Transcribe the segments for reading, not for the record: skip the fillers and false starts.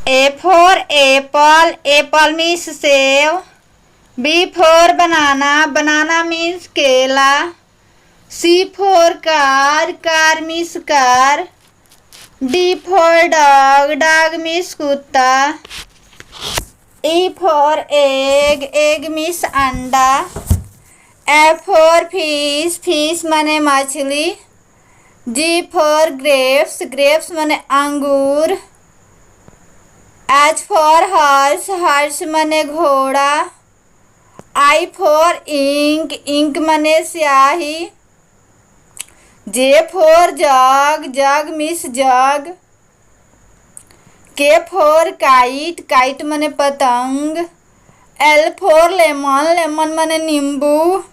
A for apple, apple means save. B for banana, banana means केला. C for car, car means car. D for dog, dog means कुत्ता. E for egg, egg means अंडा. F for fish, fish माने मछली. G for grapes, grapes माने अंगूर. H for horse, horse माने घोड़ा. I for ink, ink माने स्याही. J for jug, jug means jug. K for kite, kite माने पतंग. L for lemon, lemon माने नींबू.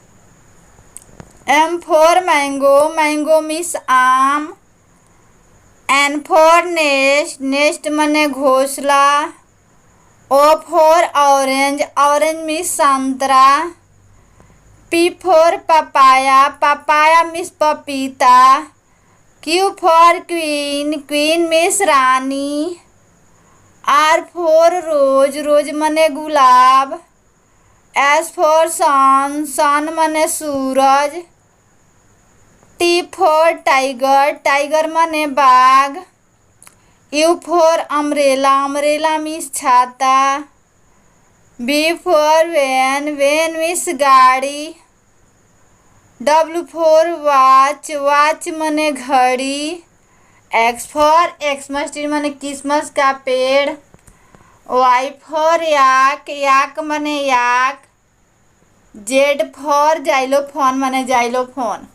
M for mango, mango means आम. N for nest, nest माने घोंसला. O for orange, orange means संतरा. P for papaya, papaya means पपीता. Q for queen, queen means Rani. R for rose, rose माने गुलाब. S for sun, sun माने सूरज. T for tiger, tiger माने बाघ. U for umbrella, umbrella means छाता. V for van, van means गाड़ी. W for watch, watch माने घड़ी. X for Xmas tree माने Christmas का पेड़. Y for yak, yak माने याक. Z for xylophone माने xylophone.